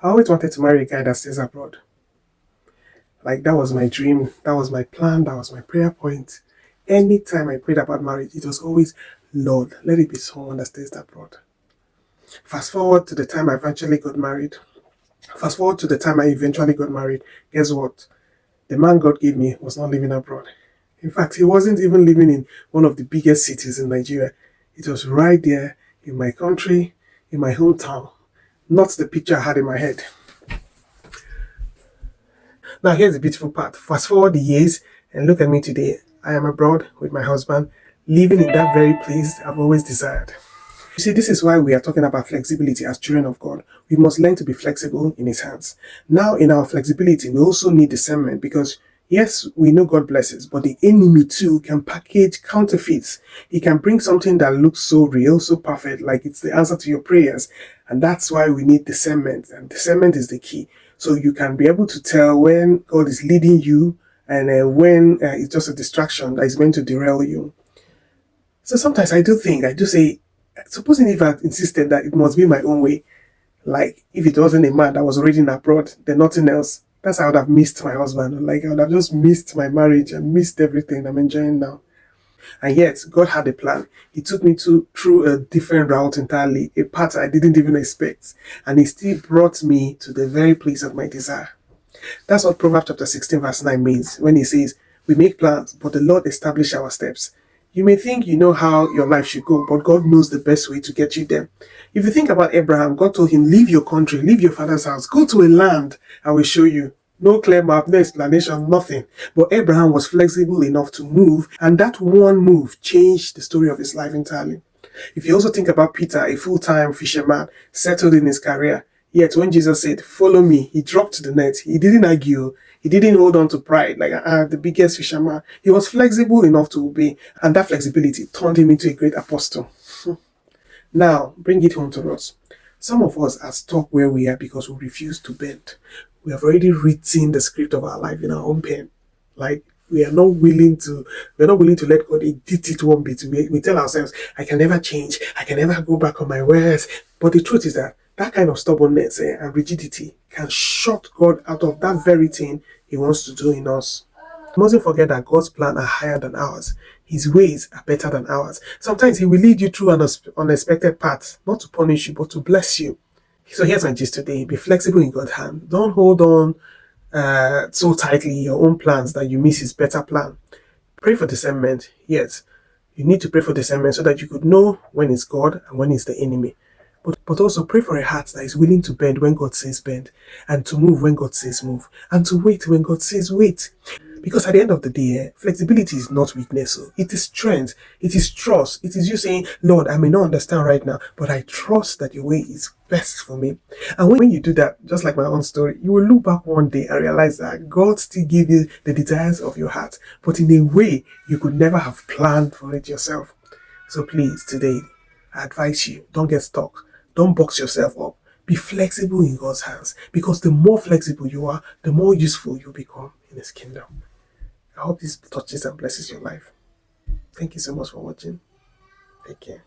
I always wanted to marry a guy that stays abroad. Like that was my dream, that was my plan, that was my prayer point. Anytime I prayed about marriage, it was always, Lord, let it be someone that stays abroad. Fast forward to the time I eventually got married. Fast forward to the time I eventually got married. Guess what? The man God gave me was not living abroad. In fact, he wasn't even living in one of the biggest cities in Nigeria. It was right there in my country, in my hometown. Not the picture I had in my head. Now, here's the beautiful part. Fast forward the years and look at me today. I am abroad with my husband, living in that very place I've always desired. You see, this is why we are talking about flexibility as children of God. We must learn to be flexible in His hands. Now, in our flexibility, we also need discernment because, yes, we know God blesses, but the enemy too can package counterfeits. He can bring something that looks so real, so perfect, like it's the answer to your prayers. And that's why we need discernment. And discernment is the key. So you can be able to tell when God is leading you and when it's just a distraction that is meant to derail you. So sometimes I do say, supposing if I insisted that it must be my own way, like if it wasn't a man that was already in abroad, then nothing else, that's how I would have missed my husband. Like I would have just missed my marriage and missed everything I'm enjoying now. And yet, God had a plan. He took me through a different route entirely, a path I didn't even expect. And He still brought me to the very place of my desire. That's what Proverbs chapter 16 verse 9 means when He says, we make plans, but the Lord establishes our steps. You may think you know how your life should go, but God knows the best way to get you there. If you think about Abraham, God told him, leave your country, leave your father's house, go to a land I will show you. No clear map, no explanation, nothing. But Abraham was flexible enough to move, and that one move changed the story of his life entirely. If you also think about Peter, a full-time fisherman, settled in his career, yet when Jesus said, follow me, he dropped the net. He didn't argue. He didn't hold on to pride like the biggest fisherman. He was flexible enough to obey, and that flexibility turned him into a great apostle. Now, bring it home to us. Some of us are stuck where we are because we refuse to bend. We have already written the script of our life in our own pen. Like we're not willing to let God edit it one bit. We tell ourselves, I can never change, I can never go back on my words. But the truth is that kind of stubbornness and rigidity can shut God out of that very thing He wants to do in us. We mustn't forget that God's plans are higher than ours. His ways are better than ours. Sometimes He will lead you through an unexpected path, not to punish you, but to bless you. So here's my gist today. Be flexible in God's hand. Don't hold on so tightly your own plans that you miss His better plan. Pray for discernment. Yes, you need to pray for discernment so that you could know when it's God and when it's the enemy. But also pray for a heart that is willing to bend when God says bend, and to move when God says move, and to wait when God says wait. Because at the end of the day, flexibility is not weakness. So it is strength. It is trust. It is you saying, Lord, I may not understand right now, but I trust that your way is best for me. And when you do that, just like my own story, you will look back one day and realize that God still gave you the desires of your heart, but in a way you could never have planned for it yourself. So please, today, I advise you, don't get stuck. Don't box yourself up. Be flexible in God's hands, because the more flexible you are, the more useful you become in His kingdom. I hope this touches and blesses your life. Thank you so much for watching. Take care.